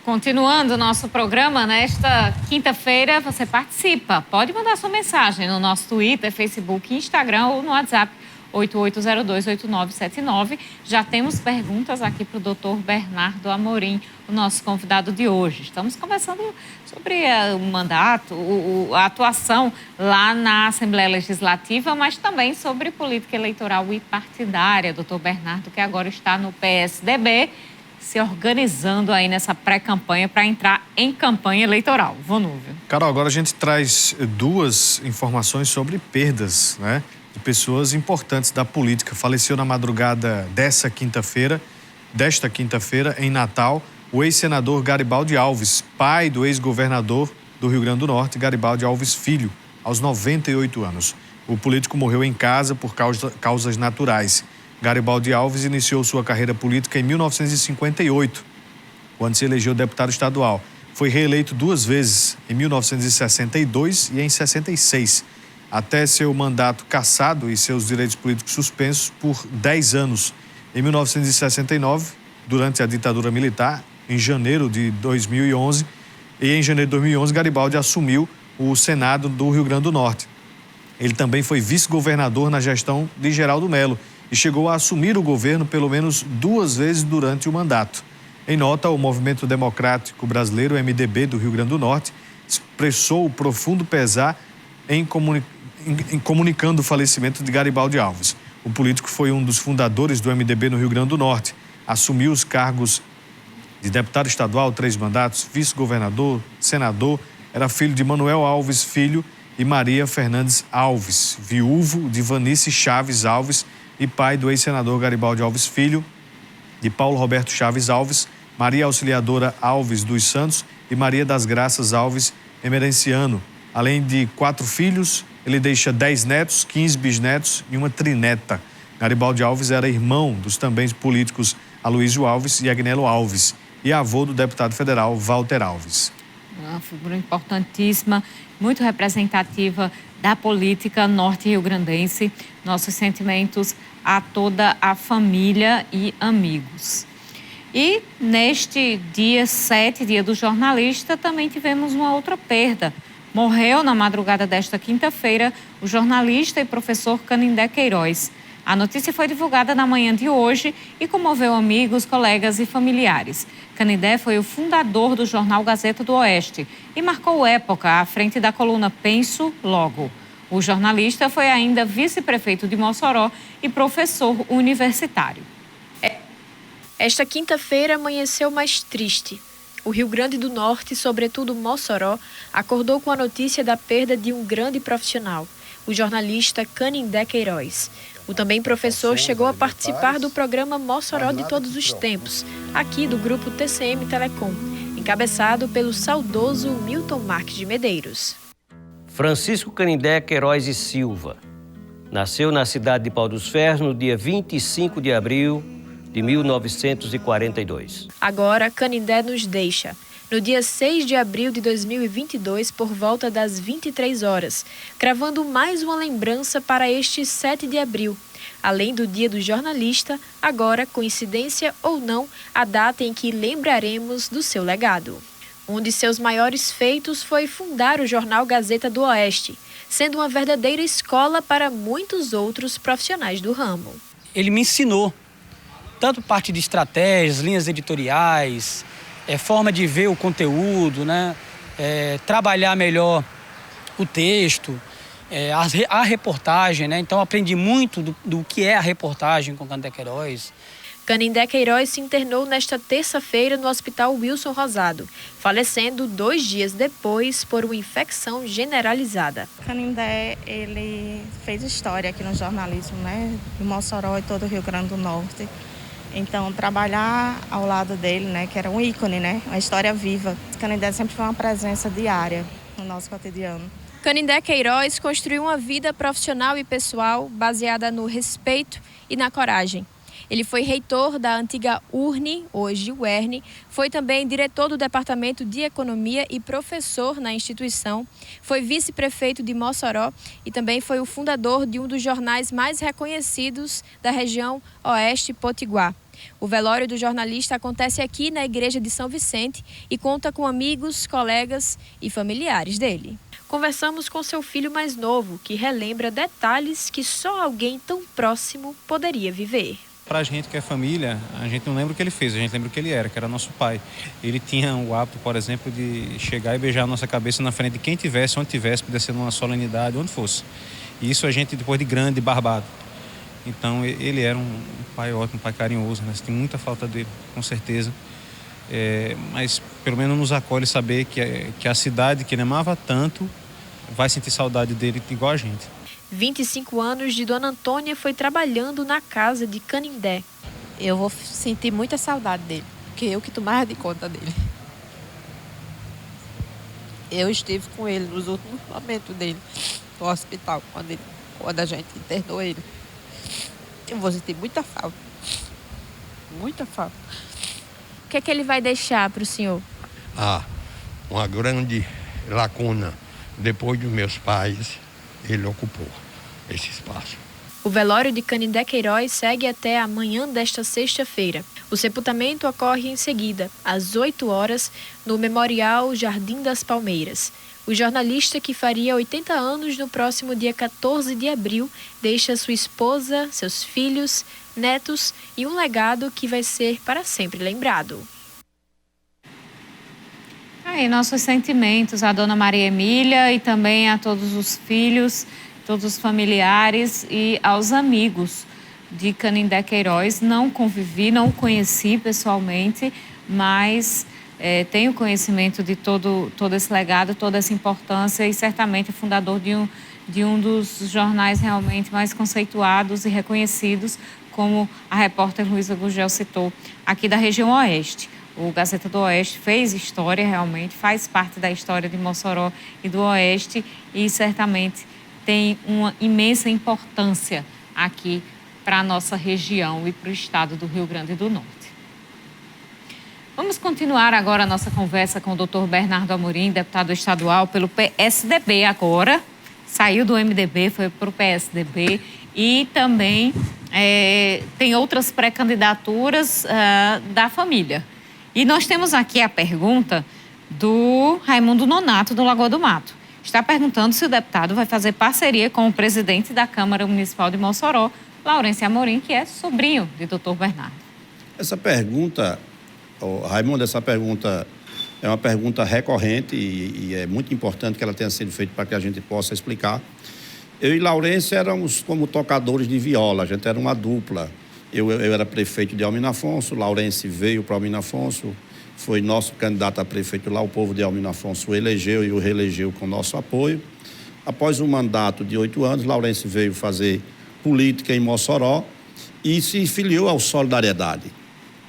Continuando o nosso programa, nesta quinta-feira você participa. Pode mandar sua mensagem no nosso Twitter, Facebook, Instagram ou no WhatsApp 88028979. Já temos perguntas aqui para o doutor Bernardo Amorim, o nosso convidado de hoje. Estamos conversando sobre o mandato, a atuação lá na Assembleia Legislativa, mas também sobre política eleitoral e partidária. Doutor Bernardo, que agora está no PSDB, se organizando aí nessa pré-campanha para entrar em campanha eleitoral. Vonúvio. Carol, agora a gente traz duas informações sobre perdas, né, de pessoas importantes da política. Faleceu na madrugada desta quinta-feira, em Natal, o ex-senador Garibaldi Alves, pai do ex-governador do Rio Grande do Norte, Garibaldi Alves Filho, aos 98 anos. O político morreu em casa por causas naturais. Garibaldi Alves iniciou sua carreira política em 1958, quando se elegeu deputado estadual. Foi reeleito 2 vezes, em 1962 e em 66, até seu mandato cassado e seus direitos políticos suspensos por 10 anos. Em 1969, durante a ditadura militar, em janeiro de 2011, Garibaldi assumiu o Senado do Rio Grande do Norte. Ele também foi vice-governador na gestão de Geraldo Melo e chegou a assumir o governo pelo menos 2 vezes durante o mandato. Em nota, o Movimento Democrático Brasileiro, MDB, do Rio Grande do Norte, expressou o profundo pesar em comunicando o falecimento de Garibaldi Alves. O político foi um dos fundadores do MDB no Rio Grande do Norte. Assumiu os cargos de deputado estadual, 3 mandatos, vice-governador, senador. Era filho de Manuel Alves Filho e Maria Fernandes Alves, viúvo de Vanice Chaves Alves e pai do ex-senador Garibaldi Alves Filho, de Paulo Roberto Chaves Alves, Maria Auxiliadora Alves dos Santos e Maria das Graças Alves Emerenciano. Além de 4 filhos, ele deixa 10 netos, 15 bisnetos e uma trineta. Garibaldi Alves era irmão dos também políticos Aloysio Alves e Agnello Alves e avô do deputado federal Walter Alves. Uma figura importantíssima, muito representativa da política norte-riograndense. Nossos sentimentos a toda a família e amigos. E neste dia 7, dia do jornalista, também tivemos uma outra perda. Morreu na madrugada desta quinta-feira o jornalista e professor Canindé Queiroz. A notícia foi divulgada na manhã de hoje e comoveu amigos, colegas e familiares. Canindé foi o fundador do jornal Gazeta do Oeste e marcou época à frente da coluna Penso Logo. O jornalista foi ainda vice-prefeito de Mossoró e professor universitário. Esta quinta-feira amanheceu mais triste. O Rio Grande do Norte, sobretudo Mossoró, acordou com a notícia da perda de um grande profissional, o jornalista Canindé Queiroz. O também professor chegou a participar do programa Mossoró de Todos os Tempos, aqui do grupo TCM Telecom, encabeçado pelo saudoso Milton Marques de Medeiros. Francisco Canindé Queiroz e Silva nasceu na cidade de Pau dos Ferros no dia 25 de abril de 1942. Agora, Canindé nos deixa. No dia 6 de abril de 2022, por volta das 23 horas, gravando mais uma lembrança para este 7 de abril. Além do Dia do Jornalista, agora, coincidência ou não, a data em que lembraremos do seu legado. Um de seus maiores feitos foi fundar o jornal Gazeta do Oeste, sendo uma verdadeira escola para muitos outros profissionais do ramo. Ele me ensinou tanto parte de estratégias, linhas editoriais, forma de ver o conteúdo, né? Trabalhar melhor o texto, a reportagem, né? Então aprendi muito do que é a reportagem com Canindé Queiroz. Canindé Queiroz se internou nesta terça-feira no Hospital Wilson Rosado, falecendo 2 dias depois por uma infecção generalizada. Canindé, ele fez história aqui no jornalismo, né? De Mossoró e todo o Rio Grande do Norte. Então, trabalhar ao lado dele, né, que era um ícone, né, uma história viva. Canindé sempre foi uma presença diária no nosso cotidiano. Canindé Queiroz construiu uma vida profissional e pessoal baseada no respeito e na coragem. Ele foi reitor da antiga URNE, hoje UERN, foi também diretor do Departamento de Economia e professor na instituição, foi vice-prefeito de Mossoró e também foi o fundador de um dos jornais mais reconhecidos da região Oeste Potiguar. O velório do jornalista acontece aqui na Igreja de São Vicente e conta com amigos, colegas e familiares dele. Conversamos com seu filho mais novo, que relembra detalhes que só alguém tão próximo poderia viver. Para a gente que é família, a gente não lembra o que ele fez, a gente lembra o que ele era, que era nosso pai. Ele tinha o hábito, por exemplo, de chegar e beijar a nossa cabeça na frente de quem tivesse, onde tivesse, podia ser numa solenidade, onde fosse. E isso a gente, depois de grande, barbado. Então, ele era um pai ótimo, um pai carinhoso, né? Tem muita falta dele, com certeza. Mas, pelo menos, nos acolhe saber que a cidade que ele amava tanto vai sentir saudade dele igual a gente. 25 anos de Dona Antônia foi trabalhando na casa de Canindé. Eu vou sentir muita saudade dele, porque eu que tomava de conta dele. Eu estive com ele nos últimos momentos dele, no hospital, quando a gente internou ele. Eu vou sentir muita falta. Muita falta. O que é que ele vai deixar para o senhor? Uma grande lacuna. Depois dos meus pais, ele ocupou esse espaço. O velório de Canindé Queiroz segue até amanhã desta sexta-feira. O sepultamento ocorre em seguida, às 8 horas, no Memorial Jardim das Palmeiras. O jornalista, que faria 80 anos no próximo dia 14 de abril, deixa sua esposa, seus filhos, netos e um legado que vai ser para sempre lembrado. Aí, nossos sentimentos à dona Maria Emília e também a todos os filhos, todos os familiares e aos amigos de Canindé Queiroz. Não convivi, não o conheci pessoalmente, mas tenho conhecimento de todo esse legado, toda essa importância e certamente é fundador de um dos jornais realmente mais conceituados e reconhecidos, como a repórter Luísa Gugel citou, aqui da região Oeste. O Gazeta do Oeste fez história realmente, faz parte da história de Mossoró e do Oeste e certamente tem uma imensa importância aqui para a nossa região e para o estado do Rio Grande do Norte. Vamos continuar agora a nossa conversa com o doutor Bernardo Amorim, deputado estadual pelo PSDB agora, saiu do MDB, foi para o PSDB e também tem outras pré-candidaturas da família. E nós temos aqui a pergunta do Raimundo Nonato, do Lagoa do Mato. Está perguntando se o deputado vai fazer parceria com o presidente da Câmara Municipal de Mossoró, Laurêncio Amorim, que é sobrinho de doutor Bernardo. Essa pergunta, Raimundo, essa pergunta é uma pergunta recorrente e é muito importante que ela tenha sido feita para que a gente possa explicar. Eu e Laurêncio éramos como tocadores de viola, a gente era uma dupla. Eu era prefeito de Almirante Afonso, Laurêncio veio para Almirante Afonso, foi nosso candidato a prefeito lá, o povo de Almirante Afonso o elegeu e o reelegeu com nosso apoio. Após um mandato de 8 anos, Laurêncio veio fazer política em Mossoró e se filiou ao Solidariedade.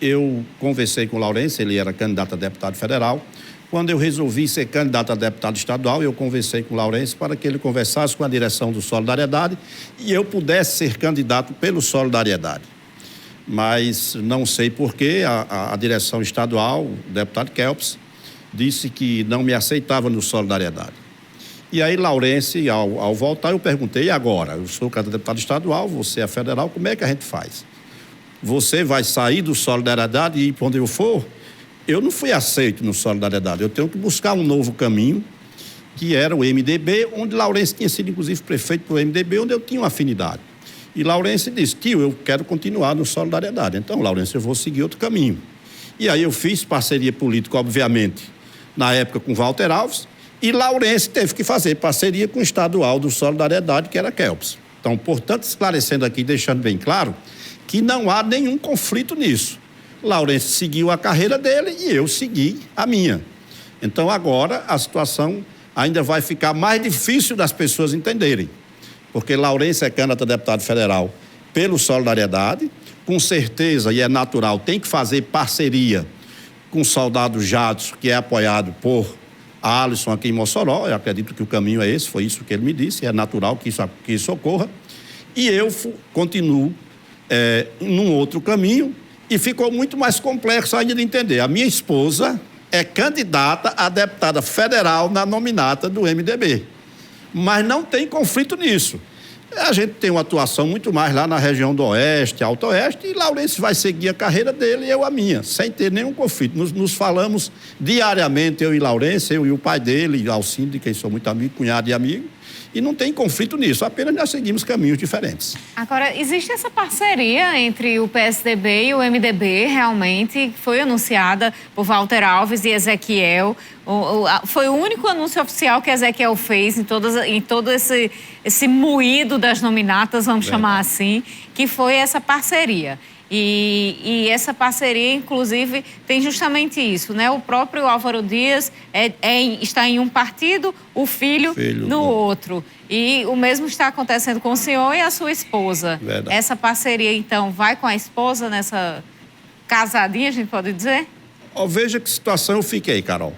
Eu conversei com o Laurêncio, ele era candidato a deputado federal. Quando eu resolvi ser candidato a deputado estadual, eu conversei com o Laurêncio para que ele conversasse com a direção do Solidariedade e eu pudesse ser candidato pelo Solidariedade. Mas não sei por que a direção estadual, o deputado Kelps, disse que não me aceitava no Solidariedade. E aí, Laurêncio, ao voltar, eu perguntei, e agora? Eu sou candidato a deputado estadual, você é federal, como é que a gente faz? Você vai sair do Solidariedade e ir para onde eu for? Eu não fui aceito no Solidariedade, eu tenho que buscar um novo caminho, que era o MDB, onde Laurêncio tinha sido, inclusive, prefeito do MDB, onde eu tinha uma afinidade. E Laurêncio disse, tio, eu quero continuar no Solidariedade. Então, Laurêncio, eu vou seguir outro caminho. E aí eu fiz parceria política, obviamente, na época com Walter Alves, e Laurêncio teve que fazer parceria com o estadual do Solidariedade, que era Kelps. Então, portanto, esclarecendo aqui, deixando bem claro, que não há nenhum conflito nisso. Laurêncio seguiu a carreira dele e eu segui a minha. Então, agora, a situação ainda vai ficar mais difícil das pessoas entenderem. Porque Laurêncio é candidato a deputado federal pelo Solidariedade, com certeza, e é natural, tem que fazer parceria com o soldado Jadson, que é apoiado por Alisson aqui em Mossoró. Eu acredito que o caminho é esse, foi isso que ele me disse, é natural que isso ocorra. E eu continuo num outro caminho e ficou muito mais complexo ainda de entender. A minha esposa é candidata a deputada federal na nominata do MDB. Mas não tem conflito nisso. A gente tem uma atuação muito mais lá na região do Oeste, Alto Oeste, e Laurence vai seguir a carreira dele e eu a minha, sem ter nenhum conflito. Nos falamos diariamente, eu e Laurence, eu e o pai dele, Alcindo, de quem sou muito amigo, cunhado e amigo, e não tem conflito nisso, apenas nós seguimos caminhos diferentes. Agora, existe essa parceria entre o PSDB e o MDB, realmente, que foi anunciada por Walter Alves e Ezequiel. Foi o único anúncio oficial que Ezequiel fez em todo esse moído das nominatas, vamos chamar assim, que foi essa parceria. E essa parceria, inclusive, tem justamente isso, né? O próprio Álvaro Dias está em um partido, o filho no outro. E o mesmo está acontecendo com o senhor e a sua esposa. Verdade. Essa parceria, então, vai com a esposa nessa casadinha, a gente pode dizer? Veja que situação eu fiquei, Carol.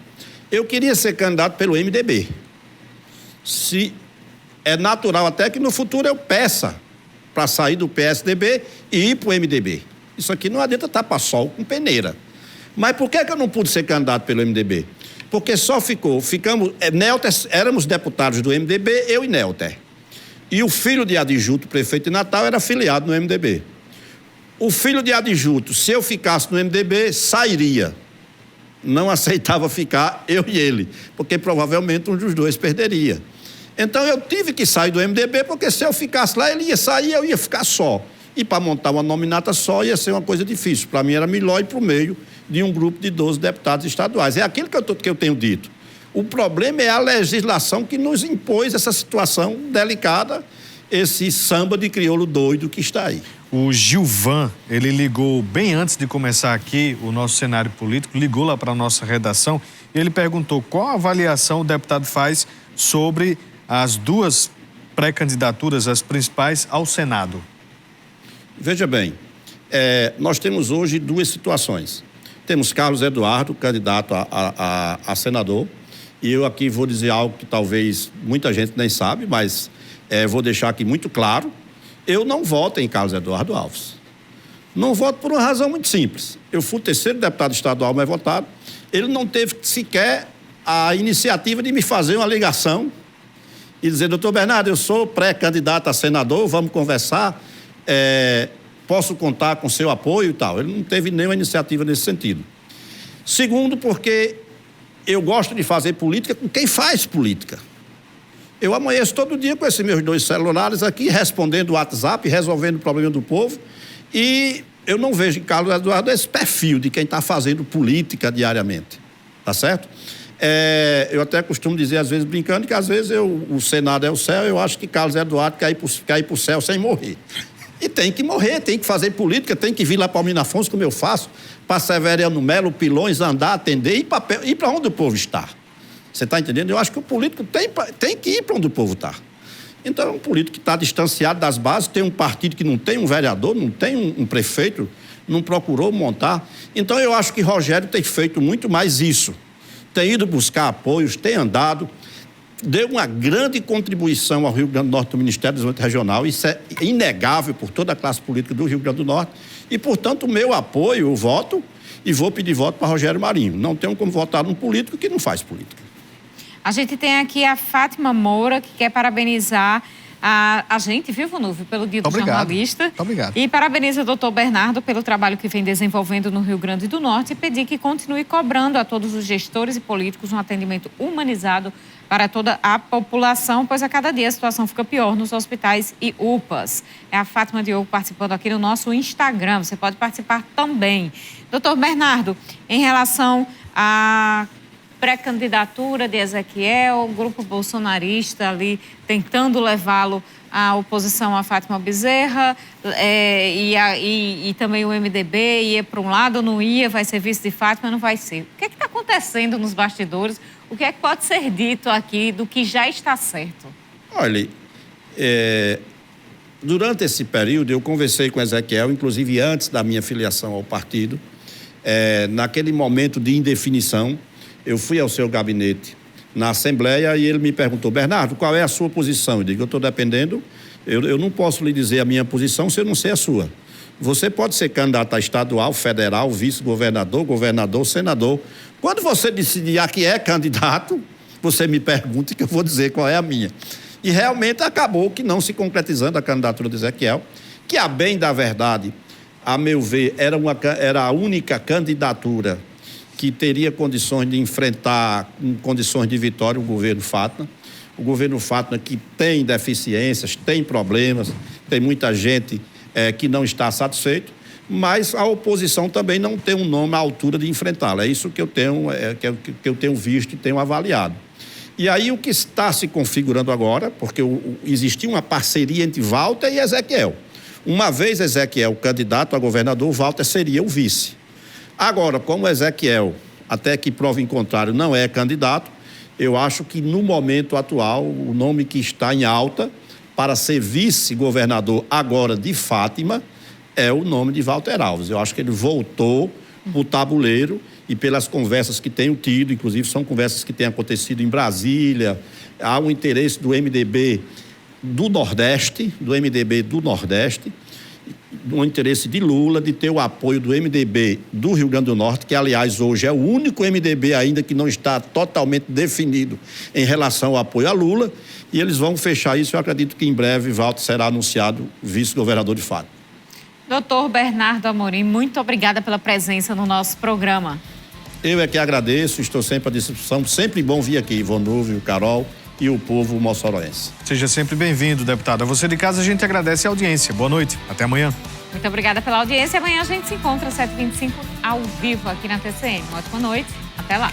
Eu queria ser candidato pelo MDB. Se é natural até que no futuro eu peça para sair do PSDB e ir para o MDB. Isso aqui não adianta tapar sol com peneira. Mas por que eu não pude ser candidato pelo MDB? Porque ficamos, Nelter, éramos deputados do MDB, eu e Nelter. E o filho de Adjuto, prefeito de Natal, era afiliado no MDB. O filho de Adjuto, se eu ficasse no MDB, sairia. Não aceitava ficar, eu e ele, porque provavelmente um dos dois perderia. Então eu tive que sair do MDB, porque se eu ficasse lá, ele ia sair, eu ia ficar só. E para montar uma nominata só ia ser uma coisa difícil. Para mim era melhor ir para o meio de um grupo de 12 deputados estaduais. É aquilo que eu tenho dito. O problema é a legislação que nos impôs essa situação delicada, esse samba de crioulo doido que está aí. O Gilvan, ele ligou bem antes de começar aqui o nosso cenário político, ligou lá para a nossa redação e ele perguntou qual avaliação o deputado faz sobre as duas pré-candidaturas, as principais, ao Senado. Veja bem, nós temos hoje duas situações. Temos Carlos Eduardo, candidato a senador, e eu aqui vou dizer algo que talvez muita gente nem sabe, mas vou deixar aqui muito claro. Eu não voto em Carlos Eduardo Alves. Não voto por uma razão muito simples. Eu fui o terceiro deputado estadual mais votado. Ele não teve sequer a iniciativa de me fazer uma ligação e dizer, doutor Bernardo, eu sou pré-candidato a senador, vamos conversar, posso contar com seu apoio e tal. Ele não teve nenhuma iniciativa nesse sentido. Segundo, porque eu gosto de fazer política com quem faz política. Eu amanheço todo dia com esses meus 2 celulares aqui, respondendo o WhatsApp, resolvendo o problema do povo, e eu não vejo em Carlos Eduardo esse perfil de quem está fazendo política diariamente, tá certo? Eu até costumo dizer, às vezes brincando, que às vezes o Senado é o céu, eu acho que Carlos Eduardo quer ir para o céu sem morrer. E tem que morrer, tem que fazer política, tem que vir lá para o Almino Afonso, como eu faço, para Severiano Melo, Pilões, andar, atender e ir para onde o povo está. Você está entendendo? Eu acho que o político tem que ir para onde o povo está. Então, é um político que está distanciado das bases, tem um partido que não tem um vereador, não tem um prefeito, não procurou montar. Então, eu acho que Rogério tem feito muito mais isso. Tem ido buscar apoios, tem andado, deu uma grande contribuição ao Rio Grande do Norte do Ministério do Desenvolvimento Regional. Isso é inegável por toda a classe política do Rio Grande do Norte. E, portanto, o meu apoio, eu voto e vou pedir voto para Rogério Marinho. Não tenho como votar num político que não faz política. A gente tem aqui a Fátima Moura, que quer parabenizar a gente, viu, Vanúvio, pelo Dia do Jornalista. Muito obrigado. E parabeniza o doutor Bernardo pelo trabalho que vem desenvolvendo no Rio Grande do Norte e pedir que continue cobrando a todos os gestores e políticos um atendimento humanizado para toda a população, pois a cada dia a situação fica pior nos hospitais e UPAs. É a Fátima Diogo participando aqui no nosso Instagram. Você pode participar também. Doutor Bernardo, em relação a pré-candidatura de Ezequiel, o grupo bolsonarista ali tentando levá-lo à oposição a Fátima Bezerra, e também o MDB ia para um lado, não ia, vai ser vice de Fátima, não vai ser. O que é que está acontecendo nos bastidores? O que é que pode ser dito aqui do que já está certo? Olha, durante esse período eu conversei com Ezequiel, inclusive antes da minha filiação ao partido, naquele momento de indefinição. Eu fui ao seu gabinete na Assembleia e ele me perguntou, Bernardo, qual é a sua posição? Eu digo, eu estou dependendo, eu não posso lhe dizer a minha posição se eu não sei a sua. Você pode ser candidato a estadual, federal, vice-governador, governador, senador. Quando você decidir a que é candidato, você me pergunta que eu vou dizer qual é a minha. E realmente acabou que não se concretizando a candidatura de Ezequiel, que, a bem da verdade, a meu ver, era a única candidatura que teria condições de enfrentar, com condições de vitória, o governo Fátima. O governo Fátima, que tem deficiências, tem problemas, tem muita gente que não está satisfeito, mas a oposição também não tem um nome à altura de enfrentá-la. É isso que eu tenho visto e tenho avaliado. E aí o que está se configurando agora, porque existia uma parceria entre Walter e Ezequiel. Uma vez Ezequiel candidato a governador, Walter seria o vice. Agora, como Ezequiel, até que prova em contrário, não é candidato, eu acho que no momento atual, o nome que está em alta para ser vice-governador agora de Fátima é o nome de Walter Alves. Eu acho que ele voltou para o tabuleiro e pelas conversas que tenho tido, inclusive são conversas que têm acontecido em Brasília, há um interesse do MDB do Nordeste, um interesse de Lula de ter o apoio do MDB do Rio Grande do Norte, que aliás hoje é o único MDB ainda que não está totalmente definido em relação ao apoio a Lula, e eles vão fechar isso. Eu acredito que em breve Walter será anunciado vice-governador de Fátima. Doutor Bernardo Amorim, muito obrigada pela presença no nosso programa. Eu é que agradeço, estou sempre à disposição, sempre bom vir aqui, Vonúvio, Carol e o povo moçoroense. Seja sempre bem-vindo, deputado. A você de casa, a gente agradece a audiência. Boa noite, até amanhã. Muito obrigada pela audiência. Amanhã a gente se encontra às 7h25 ao vivo aqui na TCM. Uma ótima noite, até lá.